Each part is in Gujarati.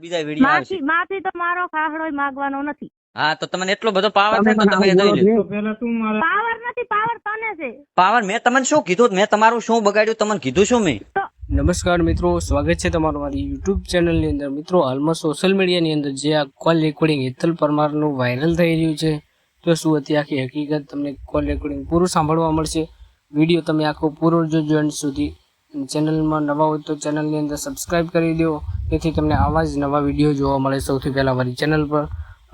બીજા વિડીયો આવશે. માફી તો મારો ખાહડો માંગવાનો નથી. હા તો તમને એટલો બધો પાવર છે તો તમે જોઈ લો. પાવર નથી, પાવર તને છે. પાવર મેં તમને શું કીધું? મેં તમારું શું બગાડ્યું? તમને કીધું શું મેં? નમસ્કાર મિત્રો, સ્વાગત છે તમારું મારી યુટ્યુબ ચેનલની અંદર. મિત્રો, હાલમાં સોશિયલ મીડિયાની અંદર જે આ કોલ રેકોર્ડિંગ હેતલ પરમારનું વાયરલ થઈ રહ્યું છે, તો શું હતી આખી હકીકત તમને કોલ રેકોર્ડિંગ પૂરું સાંભળવા મળશે. વિડીયો તમે આખો પૂરો જોજો અંત સુધી. ચેનલમાં નવા હોય તો ચેનલની અંદર સબસ્ક્રાઈબ કરી દો, જેથી તમને આવા જ નવા વિડીયો જોવા મળે સૌથી પહેલાં મારી ચેનલ પર.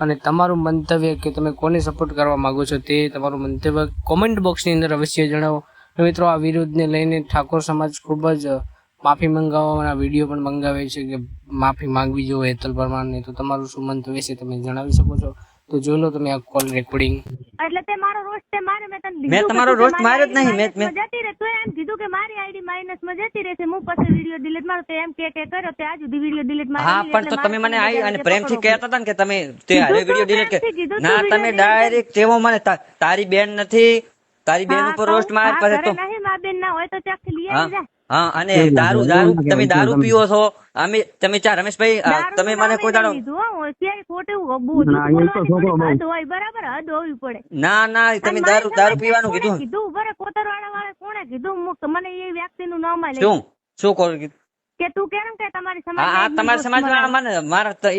અને તમારું મંતવ્ય કે તમે કોને સપોર્ટ કરવા માગો છો તે તમારું મંતવ્ય કોમેન્ટ બોક્સની અંદર અવશ્ય જણાવો. મિત્રો, આ વિરોધને લઈને ઠાકોર સમાજ ખૂબ જ માફી મંગાવવાના વિડીયો પણ મંગાવે છે કે માફી માંગવી જોઈએ હેતલ પરમારને. તો તમારું શું મંતવ્ય છે તમે જણાવી શકો છો. તો જોઈ લો તમે આ કોલ રેકોર્ડિંગ. એટલે તે મારો રોસ્ટ તે મારે મેં તમારો રોસ્ટ માર્યો જ નહીં. મેં જતી રહે તો એમ કીધું કે મારી આઈડી માઇનસ માં જતી રહેશે, હું પછી વિડીયો ડિલીટ મારો તો એમ કે કર્યો તે આજ સુધી વિડીયો ડિલીટ મારી. હા પણ તો તમે મને આવી અને પ્રેમથી કહેતા હતા ને કે તમે તે હારે વિડીયો ડિલીટ કે ના, તમે ડાયરેક્ટ તેવો મને તારી બેન નથી, તારી બેન ઉપર રોસ્ટ માર પછી તો નહીં મા બેન ના હોય તો ચાક લઈ આવી જા. હા અને દારૂ તમે દારૂ પીવો છો. તમે ચાર રમેશભાઈ તમે મને કોઈ દાડો ના ના તમે દારૂ પીવાનું કીધું. કોણે કીધું? મને એ વ્યક્તિ નું નામ શું કરું કે તું કેમ કે તમારી હા તમારા સમાજ વાળા મને મારા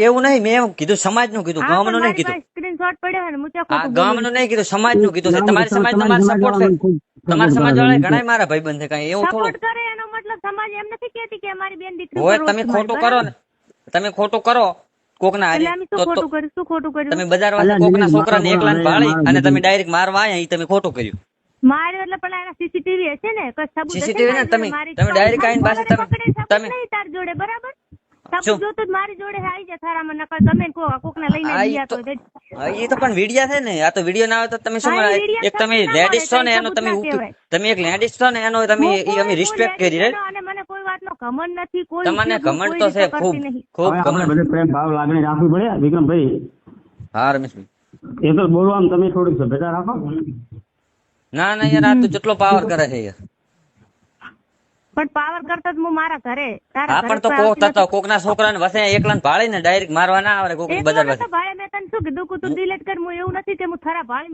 એવું નહીં. મેં એમ કીધું સમાજ નું કીધું, ગામ નું નહીં કીધું. સ્ક્રીનશોટ પડ્યો ને હા ગામ નું નહીં કીધું, સમાજ નું કીધું છે. તમારી સમાજ તમારો સપોર્ટ છે. તમારા સમાજ વાળા ઘણા મારા ભાઈબંધ છે. કઈ એવું થોડું કરે એનો મતલબ સમાજ એમ નથી કહેતી કે અમારી બેન દીકરી હોય. તમે ખોટું કરો ને, તમે ખોટું કરો કોકના હારે તો તમે બજાર વાળા કોકના છોકરાને એકલાને ભાળી અને તમે ડાયરેક્ટ મારવા આયા, એ તમે ખોટું કર્યું. માર્યો એટલે પેલા એના સીસીટીવી હશે ને, કોઈ સબૂત સીસીટીવી ને તમે ડાયરેક્ટ આવીને પાસે તમે તાર જોડે બરાબર સબૂત જોતો જ મારી જોડે આવી જાય થારામાં. નકર ગમે કોકને લઈને ગયા તો એ તો પણ વિડિયા છે ને. આ તો વિડિયો ના આવે તો તમે શું એક તમે લેડીઝ છો ને એનો તમે એક લેડીઝ છો ને એનો તમે અમે રિસ્પેક્ટ કરી રે. અને મને કોઈ વાતનો ઘમંડ નથી. કોઈ તમને ઘમંડ તો છે ખૂબ ખૂબ ઘમંડ. બધે પ્રેમ ભાવ લાગણી રાખવી પડે વિક્રમભાઈ. હા રમેશભાઈ, એ તો બોલવામાં તમે થોડીક સભ્યતા રાખો. ના ના યાર, આ તો જેટલો પાવર કરે છે યાર. પણ પાવર કરતા જ હું મારા ઘરે હા પણ તો કોકના છોકરાને વસે એકલાને ભાળીને ડાયરેક્ટ મારવા ના આવે. કોક બજાર ભાઈ મેં તને શું કીધું કે તું ડિલીટ કર. હું એવું નથી કે હું થરા ભાળી